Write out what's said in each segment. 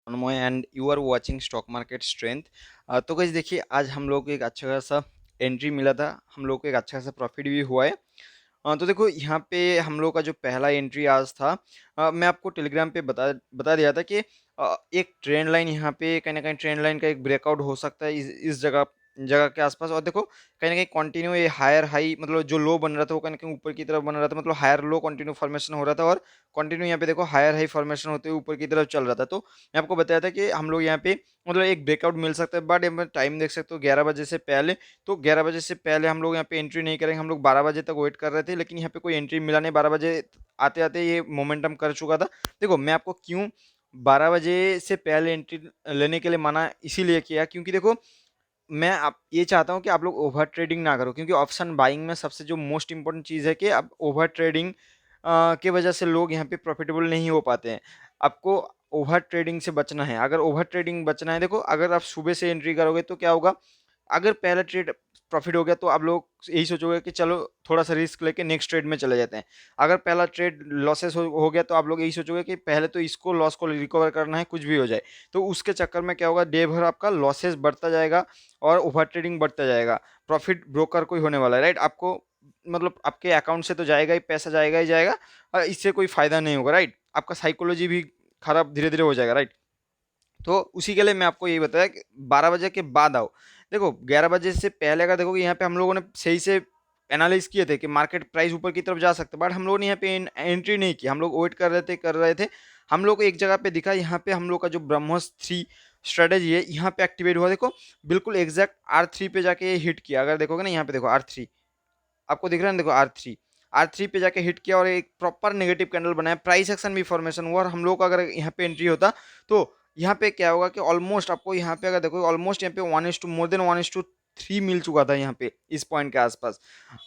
Tanmay and you are watching stock market strength. तो guys देखिए, आज हम लोग को एक अच्छा खासा एंट्री मिला था, हम लोग को एक अच्छा खासा प्रॉफिट भी हुआ है। तो देखो यहाँ पे हम लोग का जो पहला एंट्री आज था, मैं आपको टेलीग्राम पे बता बता दिया था कि एक ट्रेंड लाइन यहाँ पे कहीं ना कहीं ट्रेंड लाइन का एक ब्रेकआउट हो सकता है इस जगह जगह के आसपास। और देखो कहीं ना कहीं कंटिन्यू ये हायर हाई, मतलब जो लो बन रहा था वो कहीं ना कहीं ऊपर की तरफ बन रहा था, मतलब हायर लो कंटिन्यू फॉर्मेशन हो रहा था और कंटिन्यू यहाँ पे देखो हायर हाई फॉर्मेशन होते हुए ऊपर की तरफ चल रहा था। तो मैं आपको बताया था कि हम लोग यहाँ पे मतलब एक ब्रेकआउट मिल सकता है, बट टाइम देख सकते हो 11 बजे से पहले। तो 11 बजे से पहले हम लोग यहाँ पे एंट्री नहीं करेंगे, हम लोग 12 बजे तक वेट कर रहे थे, लेकिन यहाँ पे कोई एंट्री मिला नहीं। 12 बजे आते आते ये मोमेंटम कर चुका था। देखो मैं आपको क्यों 12 बजे से पहले एंट्री लेने के लिए मना इसीलिए किया, क्योंकि देखो मैं आप ये चाहता हूँ कि आप लोग ओवर ट्रेडिंग ना करो, क्योंकि ऑप्शन बाइंग में सबसे जो मोस्ट इंपॉर्टेंट चीज़ है कि अब ओवर ट्रेडिंग के वजह से लोग यहाँ पे प्रॉफिटेबल नहीं हो पाते हैं। आपको ओवर ट्रेडिंग से बचना है। अगर ओवर ट्रेडिंग बचना है, देखो अगर आप सुबह से एंट्री करोगे तो क्या होगा, अगर पहला ट्रेड प्रॉफिट हो गया तो आप लोग यही सोचोगे कि चलो थोड़ा सा रिस्क लेके नेक्स्ट ट्रेड में चले जाते हैं। अगर पहला ट्रेड लॉसेस हो गया तो आप लोग यही सोचोगे कि पहले तो इसको लॉस को रिकवर करना है, कुछ भी हो जाए। तो उसके चक्कर में क्या होगा, डे भर आपका लॉसेस बढ़ता जाएगा और ओवर ट्रेडिंग बढ़ता जाएगा। प्रॉफिट ब्रोकर कोई होने वाला है, राइट? आपको मतलब आपके अकाउंट से तो जाएगा ही, पैसा जाएगा ही जाएगा, और इससे कोई फायदा नहीं होगा, राइट? आपका साइकोलॉजी भी खराब धीरे धीरे हो जाएगा, राइट? तो उसी के लिए मैं आपको यही बताया कि 12 बजे के बाद आओ। देखो 11 बजे से पहले अगर देखोगे, यहाँ पे हम लोगों ने सही से एनालाइज किए थे कि मार्केट प्राइस ऊपर की तरफ जा सकता है, बट हम लोगों ने यहाँ पे एंट्री नहीं की। हम लोग वेट कर रहे थे। हम लोग को एक जगह पे दिखा, यहाँ पे हम लोग का जो ब्रह्मोस 3 स्ट्रेटेजी है यहाँ पे एक्टिवेट हुआ। देखो बिल्कुल एग्जैक्ट R3 पे जाके हिट किया। अगर देखोगे ना यहाँ पे देखो R3 आपको दिख रहा है ना, देखो आर थ्री पे जाके हिट किया और एक प्रॉपर नेगेटिव कैंडल बनाया, प्राइस एक्शन भी फॉर्मेशन हुआ। और हम लोग का अगर यहाँ पे एंट्री होता तो यहाँ पे क्या होगा कि ऑलमोस्ट आपको यहाँ पे अगर देखो ऑलमोस्ट यहाँ पे 1:2 मोर देन 1:3 मिल चुका था यहाँ पे इस पॉइंट के आसपास।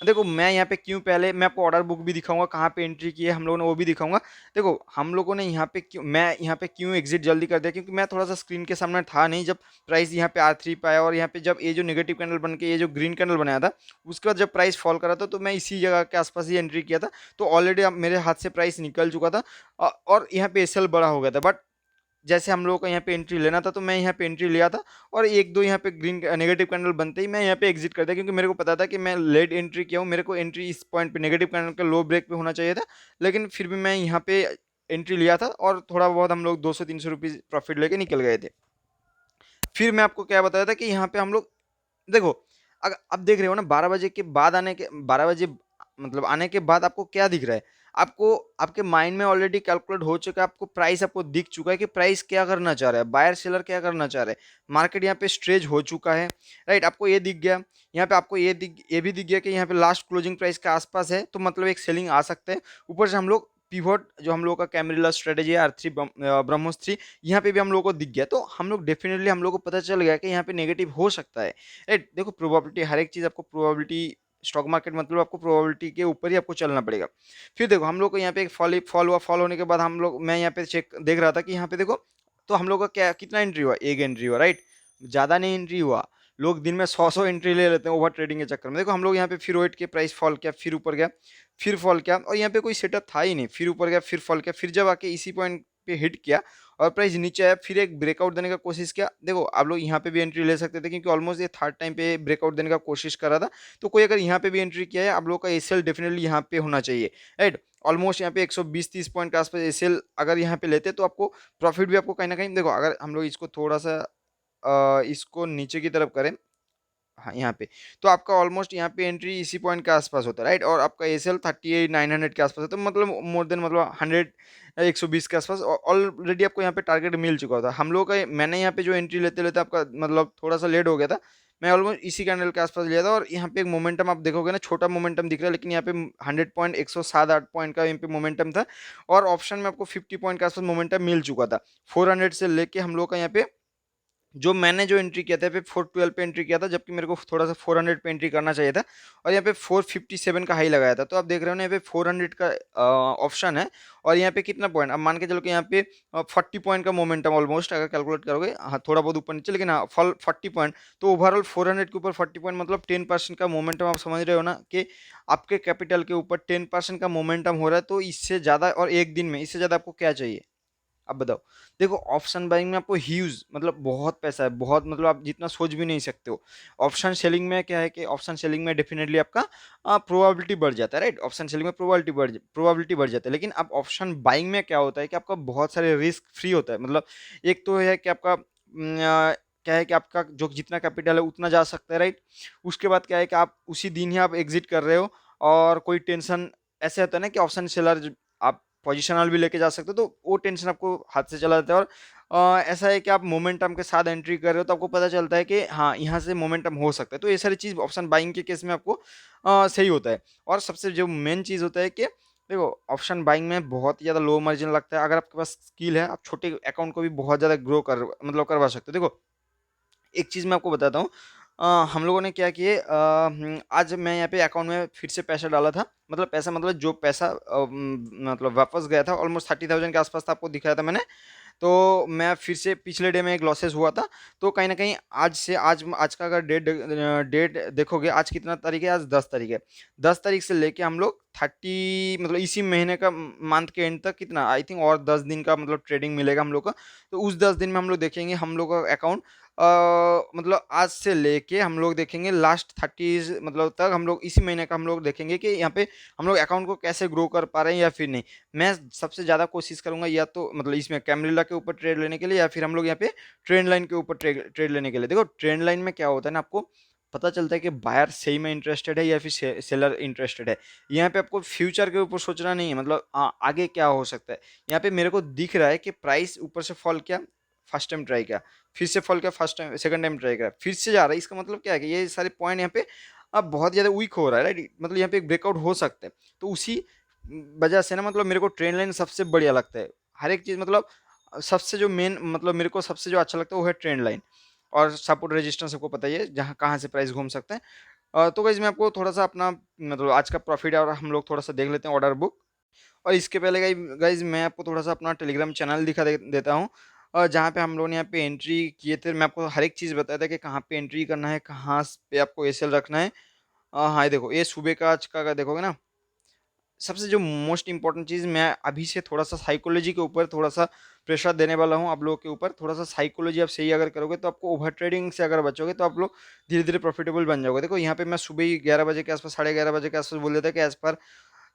देखो मैं यहाँ पे क्यों, पहले मैं आपको ऑर्डर बुक भी दिखाऊंगा कहाँ पे एंट्री की है हम लोगों ने, वो भी दिखाऊंगा। देखो हम लोगों ने यहाँ पे क्यों, मैं यहाँ पे क्यों एग्जिट जल्दी कर दिया, क्योंकि मैं थोड़ा सा स्क्रीन के सामने था नहीं जब प्राइस यहाँ पे R3 पे आया। और यहाँ पे जब ये जो नेगेटिव कैंडल बन के ये जो ग्रीन कैंडल बनाया था, उसके बाद जब प्राइस फॉल करा था तो मैं इसी जगह के आसपास ही एंट्री किया था। तो ऑलरेडी अब मेरे हाथ से प्राइस निकल चुका था और यहाँ पे एसएल बड़ा हो गया था। बट जैसे हम लोगों को यहाँ पे एंट्री लेना था तो मैं यहाँ पे एंट्री लिया था, और एक दो यहाँ पे ग्रीन नेगेटिव कैंडल बनते ही मैं यहाँ पे एग्जिट कर दिया, क्योंकि मेरे को पता था कि मैं लेट एंट्री किया हूँ, मेरे को एंट्री इस पॉइंट पे नेगेटिव कैंडल के लो ब्रेक पे होना चाहिए था। लेकिन फिर भी मैं यहाँ पे एंट्री लिया था और थोड़ा बहुत हम लोग 200-300 रुपीज प्रॉफिट लेके निकल गए थे। फिर मैं आपको क्या बताया था कि यहाँ पे हम लोग देखो, अगर अब देख रहे हो ना 12 बजे के बाद आने के 12 बजे मतलब आने के बाद आपको क्या दिख रहा है, आपको आपके माइंड में ऑलरेडी कैलकुलेट हो चुका है, आपको प्राइस आपको दिख चुका है कि प्राइस क्या करना चाह रहा है, बायर सेलर क्या करना चाह रहे हैं। मार्केट यहाँ पे स्ट्रेच हो चुका है, राइट? आपको ये दिख गया। यहाँ पे आपको ये भी दिख गया कि यहाँ पे लास्ट क्लोजिंग प्राइस के आसपास है, तो मतलब एक सेलिंग आ सकते हैं। ऊपर से हम लोग पिवोट जो हम लोग का कैमरिला स्ट्रेटेजी है R3 ब्रह्मोस 3, यहाँ पे भी हम लोग को दिख गया। तो हम लोग डेफिनेटली हम लोग को पता चल गया कि यहाँ पे नेगेटिव हो सकता है, राइट? देखो प्रोबेबिलिटी, हर एक चीज आपको प्रोबेबिलिटी, स्टॉक मार्केट मतलब आपको प्रोबेबिलिटी के ऊपर ही आपको चलना पड़ेगा। फिर देखो हम लोग को यहाँ पे एक फॉल हुआ, फॉल होने के बाद हम लोग, मैं यहाँ पे चेक देख रहा था कि यहाँ पे देखो, तो हम लोग का क्या कितना एंट्री हुआ, एक एंट्री हुआ, राइट? ज्यादा नहीं एंट्री हुआ। लोग दिन में 100 एंट्री ले लेते हैं ओवर ट्रेडिंग के चक्कर में। देखो हम लोग यहाँ पे फिर वेट के प्राइस फॉल किया, फिर ऊपर गया, फिर फॉल किया, और यहाँ पे कोई सेटअप था ही नहीं, फिर ऊपर गया, फिर फॉल किया, फिर जब आके इसी पॉइंट पे हिट किया और प्राइस नीचे आया, फिर एक ब्रेकआउट देने का कोशिश किया। देखो आप लोग यहाँ पे भी एंट्री ले सकते थे, क्योंकि ऑलमोस्ट ये थर्ड टाइम पे ब्रेकआउट देने का कोशिश कर रहा था। तो कोई अगर यहाँ पे भी एंट्री किया है, आप लोग का एसएल डेफिनेटली यहाँ पे होना चाहिए, राइट? ऑलमोस्ट यहाँ पे 120-30 पॉइंट के आसपास एसएल अगर यहाँ पे लेते तो आपको प्रॉफिट भी आपको कहीं ना कहीं, देखो अगर हम लोग इसको थोड़ा सा इसको नीचे की तरफ करें, हाँ यहाँ पे, तो आपका ऑलमोस्ट यहाँ पे एंट्री इसी पॉइंट के आसपास होता है, राइट? और आपका एसएल 38,900 के आसपास है, तो मतलब मोर देन मतलब 100 120 के आसपास ऑलरेडी आपको यहाँ पे टारगेट मिल चुका था। हम लोग का मैंने यहाँ पे जो एंट्री लेते लेते आपका मतलब थोड़ा सा लेट हो गया था। मैं ऑलमोस्ट इसी कैंडल के आसपास लिया था, और यहाँ पे एक मोमेंटम आप देखोगे ना, छोटा मोमेंटम दिख रहा है, लेकिन यहाँ पे 100 पॉइंट 107-8 पॉइंट का यहाँ पे मोमेंटम था। और ऑप्शन में आपको 50 पॉइंट के आसपास मोमेंटम मिल चुका था। 400 से लेके हम लोग का यहाँ पे जो मैंने जो एंट्री किया था पे 412 पे एंट्री किया था, जबकि मेरे को थोड़ा सा 400 पे एंट्री करना चाहिए था। और यहाँ पे 457 का हाई लगाया था। तो आप देख रहे हो ना, यहाँ पे 400 का ऑप्शन है, और यहाँ पे कितना पॉइंट, अब मान के चलो कि यहाँ पे 40 पॉइंट का मोमेंटम ऑलमोस्ट अगर कैलकुलेट करोगे, हाँ थोड़ा बहुत ऊपर नीचे, लेकिन हाँ फॉल 40 पॉइंट। तो ओवरऑल 400 के ऊपर 40 पॉइंट मतलब 10% का मोमेंटम, आप समझ रहे हो ना कि आपके कैपिटल के ऊपर 10% का मोमेंटम हो रहा है। तो इससे ज़्यादा, और एक दिन में इससे ज़्यादा आपको क्या चाहिए? अब बताओ। देखो ऑप्शन बाइंग में आपको ह्यूज मतलब बहुत पैसा है, बहुत मतलब आप जितना सोच भी नहीं सकते हो। ऑप्शन सेलिंग में क्या है कि ऑप्शन सेलिंग में डेफिनेटली आपका प्रोबेबिलिटी बढ़ जाता है, राइट। ऑप्शन सेलिंग में प्रोबेबिलिटी बढ़ जाता है, लेकिन अब ऑप्शन बाइंग में क्या होता है कि आपका बहुत सारे रिस्क फ्री होता है। मतलब एक तो है कि आपका क्या है कि आपका जो जितना कैपिटल है उतना जा सकता है, राइट। उसके बाद क्या है कि आप उसी दिन ही आप एग्जिट कर रहे हो, और कोई टेंशन ऐसे होता है ना कि ऑप्शन सेलर आप पोजिशनल भी लेके जा सकते हो, तो वो टेंशन आपको हाथ से चला जाता है। और ऐसा है कि आप मोमेंटम के साथ एंट्री कर रहे हो तो आपको पता चलता है कि हाँ यहाँ से मोमेंटम हो सकता है। तो ये सारी चीज़ ऑप्शन बाइंग के केस में आपको सही होता है। और सबसे जो मेन चीज़ होता है कि देखो ऑप्शन बाइंग में बहुत ही ज़्यादा लो मार्जिन लगता है। अगर आपके पास स्किल है, आप छोटे अकाउंट को भी बहुत ज़्यादा ग्रो कर मतलब करवा सकते हो। देखो एक चीज़ मैं आपको बताता हूँ। हम लोगों ने क्या किए, आज मैं यहाँ पे अकाउंट में फिर से पैसा डाला था। मतलब पैसा मतलब जो पैसा मतलब वापस गया था ऑलमोस्ट 30,000 के आसपास था, आपको दिखाया था मैंने। तो मैं फिर से पिछले डे में एक लॉसेस हुआ था। तो कहीं न कहीं आज से आज का अगर डेट देखोगे, आज कितना तारीख है? आज 10 तारीख है। 10 तारीख से लेके हम लोग 30 मतलब इसी महीने का मंथ के एंड तक कितना आई थिंक और 10 दिन का मतलब ट्रेडिंग मिलेगा हम लोग को। तो उस 10 दिन में हम लोग देखेंगे हम लोग का अकाउंट मतलब आज से लेके हम लोग देखेंगे लास्ट 30 मतलब तक हम लोग इसी महीने का हम लोग देखेंगे कि यहाँ पे हम लोग अकाउंट को कैसे ग्रो कर पा रहे हैं या फिर नहीं। मैं सबसे ज़्यादा कोशिश करूँगा या तो मतलब इसमें कैमरिला के ऊपर ट्रेड लेने के लिए, या फिर हम लोग यहाँ पे ट्रेंड लाइन के ऊपर ट्रेड लेने के लिए। देखो ट्रेंड लाइन में क्या होता है ना, आपको पता चलता है कि बायर सही में इंटरेस्टेड है या फिर सेलर इंटरेस्टेड है। यहाँ पे आपको फ्यूचर के ऊपर सोचना नहीं है, मतलब आगे क्या हो सकता है। यहाँ पे मेरे को दिख रहा है कि प्राइस ऊपर से फॉल किया, फर्स्ट टाइम ट्राई किया, फिर से फॉल किया, first time second time try किया, फिर से जा रहा है। इसका मतलब क्या है कि ये सारे पॉइंट यहाँ पे अब बहुत ज़्यादा वीक हो रहा है, राइट। मतलब यहाँ पे एक ब्रेकआउट हो सकता है। तो उसी वजह से ना मतलब मेरे को ट्रेंड लाइन सबसे बढ़िया लगता है। हर एक चीज़ मतलब सबसे जो मेन मतलब मेरे को सबसे जो अच्छा लगता है वो है ट्रेंड लाइन। और सपोर्ट रेजिस्टेंस सबको पता ही है जहाँ कहाँ से प्राइस घूम सकता है। तो गाइस मैं आपको थोड़ा सा अपना मतलब आज का प्रॉफिट और हम लोग थोड़ा सा देख लेते हैं ऑर्डर बुक। और इसके पहले गाइस मैं आपको थोड़ा सा अपना टेलीग्राम चैनल दिखा देता हूँ, जहाँ पे हम लोगों ने यहाँ पे एंट्री किए थे। मैं आपको हर एक चीज़ बताया था कि कहाँ पे एंट्री करना है, कहाँ पे आपको एसएल रखना है। हाँ ये देखो, ये सुबह का आज का अगर देखोगे ना, सबसे जो मोस्ट इम्पोर्टेंट चीज़ मैं अभी से थोड़ा सा साइकोलॉजी के ऊपर थोड़ा सा प्रेशर देने वाला हूँ आप लोगों के ऊपर। थोड़ा सा साइकोलॉजी आप सही अगर करोगे तो आपको ओवर ट्रेडिंग से अगर बचोगे तो आप लोग धीरे धीरे प्रॉफिटेबल बन जाओगे। देखो यहाँ पे मैं सुबह ही 11 बजे के आसपास, 11:30 बजे के आसपास बोल देता कि as per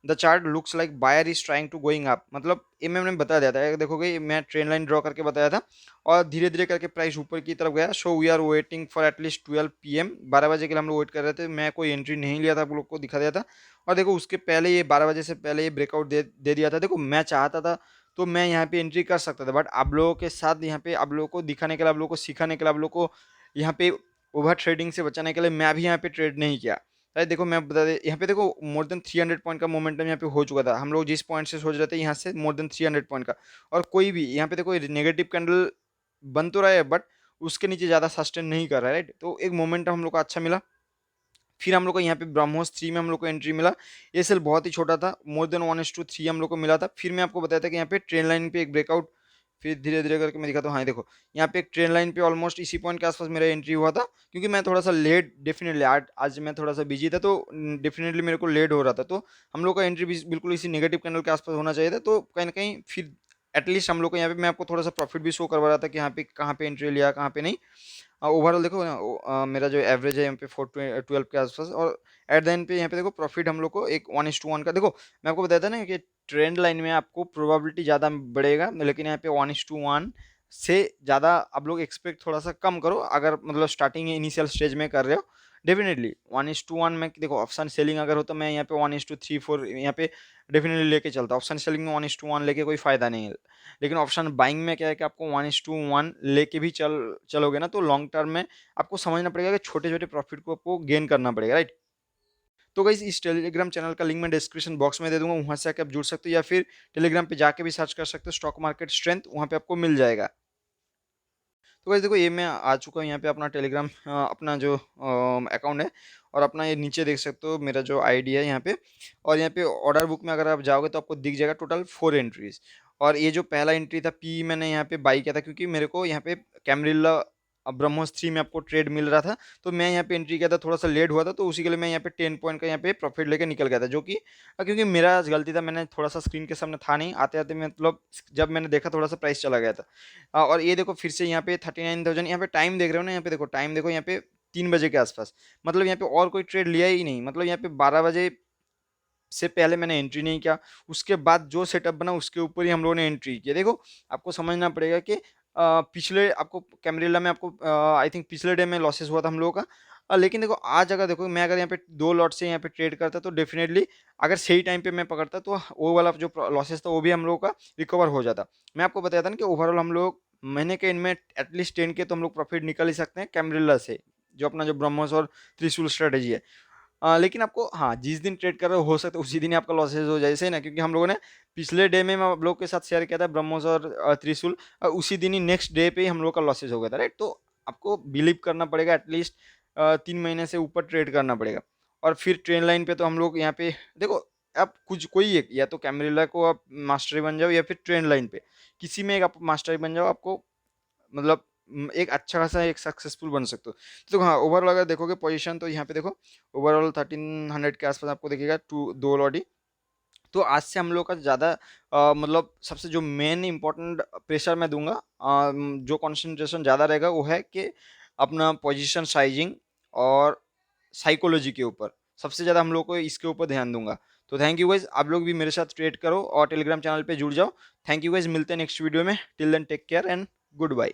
the chart looks like buyer is trying to going up. मतलब ये मैंने बता दिया था, देखोगे ये मैं ट्रेन लाइन ड्रॉ करके बताया था। और धीरे धीरे करके प्राइस ऊपर की तरफ गया। So we are waiting for at least 12 PM, 12 बजे के लिए हम लोग वेट कर रहे थे। मैं कोई एंट्री नहीं लिया था, आप लोग को दिखा दिया था। और देखो उसके पहले ये 12 बजे से पहले ये ब्रेकआउट दे दिया था। देखो मैं चाहता था तो मैं यहाँ पे एंट्री कर सकता था, बट आप लोगों के साथ यहाँ पे आप लोगों को दिखाने के लिए, आप लोगों को सिखाने के लिए, आप लोगों को यहाँ पे ओवर ट्रेडिंग से बचाने के लिए मैं भी यहाँ पे ट्रेड नहीं किया। अरे देखो मैं बता दे, यहाँ पे देखो मोर देन 300 पॉइंट का मोमेंटम यहाँ पे हो चुका था। हम लोग जिस पॉइंट से सोच रहे थे यहाँ से मोर देन 300 पॉइंट का। और कोई भी यहाँ पे देखो नेगेटिव कैंडल बन तो रहा है, बट उसके नीचे ज़्यादा सस्टेन नहीं कर रहा है, राइट। तो एक मोमेंटम हम लोग को अच्छा मिला। फिर हम लोग को यहाँ पे ब्रह्मोस 3 में हम लोग को एंट्री मिला। ये सेल बहुत ही छोटा था, मोर देन 1:3 हम लोग को मिला था। फिर मैं आपको बताया था कि यहाँ पे ट्रेन लाइन पे एक ब्रेकआउट। फिर धीरे धीरे करके मैं दिखाता हूँ। हाँ ये देखो यहाँ पे एक ट्रेन लाइन पे ऑलमोस्ट इसी पॉइंट के आसपास मेरा एंट्री हुआ था। क्योंकि मैं थोड़ा सा लेट डेफिनेटली आज मैं थोड़ा सा बिजी था, तो डेफिनेटली मेरे को लेट हो रहा था। तो हम लोग का एंट्री बिल्कुल इसी नेगेटिव कैंडल के आसपास होना चाहिए था। तो कहीं ना कहीं फिर एटलीस्ट हम लोग को यहाँ पे मैं आपको थोड़ा सा प्रॉफिट भी शो करवा रहा था कि यहाँ पे कहाँ पे एंट्री लिया, कहाँ पे नहीं। ओवरऑल देखो ना, मेरा जो एवरेज है यहाँ पे 412 के आसपास। और एट द एंड पे यहाँ पे देखो प्रॉफिट हम लोग को एक 1:1 का। देखो मैं आपको बताया था ना कि ट्रेंड लाइन में आपको प्रोबेबिलिटी ज़्यादा बढ़ेगा, लेकिन यहाँ पे 1:1 से ज़्यादा आप लोग एक्सपेक्ट थोड़ा सा कम करो अगर मतलब स्टार्टिंग इनिशियल स्टेज में कर रहे हो। डेफिनेटली 1:1 में देखो ऑप्शन सेलिंग अगर हो तो मैं यहाँ पे 1:3 4 यहाँ पे डेफिनेटली लेके चलता। ऑप्शन सेलिंग में 1:1 लेके कोई फायदा नहीं है। लेकिन ऑप्शन बाइंग में क्या है कि आपको 1:1 लेके भी चलोगे ना, तो लॉन्ग टर्म में आपको समझना पड़ेगा कि छोटे छोटे प्रॉफिट को आपको गेन करना पड़ेगा, राइट। तो गाइस इस टेलीग्राम चैनल का लिंक मैं डिस्क्रिप्शन बॉक्स में दे दूंगा, वहां से आके आप जुड़ सकते हो, या फिर टेलीग्राम पे जाके भी सर्च कर सकते हो स्टॉक मार्केट स्ट्रेंथ, वहां पे आपको मिल जाएगा। तो गाइस देखो ये मैं आ चुका हूँ यहाँ पे अपना टेलीग्राम अपना जो अकाउंट है। और अपना ये नीचे देख सकते हो मेरा जो आईडी है यहाँ पे। और यहाँ पे ऑर्डर बुक में अगर आप जाओगे तो आपको दिख जाएगा टोटल 4 एंट्रीज। और ये जो पहला एंट्री था पी मैंने यहाँ पे बाई किया था, क्योंकि मेरे को यहाँ पे कैमरिल्ला ब्रह्मोस 3 में आपको ट्रेड मिल रहा था, तो मैं यहाँ पे एंट्री किया था, थोड़ा-सा लेट हुआ था, तो उसी के लिए मैं यहाँ पे 10 पॉइंट का यहाँ पे प्रॉफिट लेके निकल गया था, जो कि क्योंकि मेरा गलती था, मैंने थोड़ा-सा स्क्रीन के सामने था नहीं, आते-आते मतलब जब मैंने देखा थोड़ा-सा प्राइस चला गया था। और ये देखो फिर से यहाँ पे 39,000 यहाँ पे टाइम देख रहे हो ना, यहाँ पे देखो टाइम देखो यहाँ पे 3 बजे के आस-पास, मतलब यहाँ पे और कोई ट्रेड लिया ही नहीं, मतलब यहाँ पे 12 बजे से पहले मैंने एंट्री नहीं किया, उसके बाद जो सेटअप बना उसके ऊपर ही हम लोगों ने एंट्री किया। देखो, आपको समझना पड़ेगा कि पिछले आपको कैमरेला में आपको आई थिंक पिछले डे में लॉसेस हुआ था हम लोगों का। लेकिन देखो आज अगर देखो मैं अगर यहाँ पे 2 लॉट से यहाँ पे ट्रेड करता तो डेफ़िनेटली अगर सही टाइम पे मैं पकड़ता तो वो वाला जो लॉसेस था वो भी हम लोगों का रिकवर हो जाता। मैं आपको बताया था ना कि ओवरऑल हम लोग महीने के एंड में एटलीस्ट 10 के तो हम लोग प्रॉफिट निकाल ही सकते हैं कैमरेला से, जो अपना जो ब्रह्मोस और त्रिशूल स्ट्रैटेजी है। लेकिन आपको हाँ, जिस दिन ट्रेड कर रहे हो सकता है उसी दिन ही आपका लॉसेस हो जाए, सही ना? क्योंकि हम लोगों ने पिछले डे में मैं आप लोग के साथ शेयर किया था ब्रह्मोस और त्रिशूल, उसी दिन ही नेक्स्ट डे पे ही हम लोग का लॉसेस हो गया था, राइट? तो आपको बिलीव करना पड़ेगा, एटलीस्ट 3 महीने से ऊपर ट्रेड करना पड़ेगा। और फिर ट्रेन लाइन पे तो हम लोग यहाँ पे देखो, आप कुछ कोई एक या तो कैमरेला को आप मास्टर बन जाओ या फिर ट्रेन लाइन पे, किसी में एक आप मास्टर बन जाओ, आपको मतलब एक अच्छा खासा एक सक्सेसफुल बन सकते हो। तो हाँ, ओवरऑल अगर देखोगे पोजीशन तो यहाँ पे देखो ओवरऑल 1300 के आसपास आपको दिखेगा, टू दो लॉडी। तो आज से हम लोग का ज़्यादा मतलब सबसे जो मेन इंपॉर्टेंट प्रेशर मैं दूंगा, जो कंसंट्रेशन ज़्यादा रहेगा वो है कि अपना पोजीशन साइजिंग और साइकोलॉजी के ऊपर सबसे ज़्यादा हम लोग को इसके ऊपर ध्यान दूंगा। तो थैंक यू गाइज, आप लोग भी मेरे साथ ट्रेड करो और टेलीग्राम चैनल पे जुड़ जाओ। थैंक यू गाइज, मिलते हैं नेक्स्ट वीडियो में। Till then take care and good bye.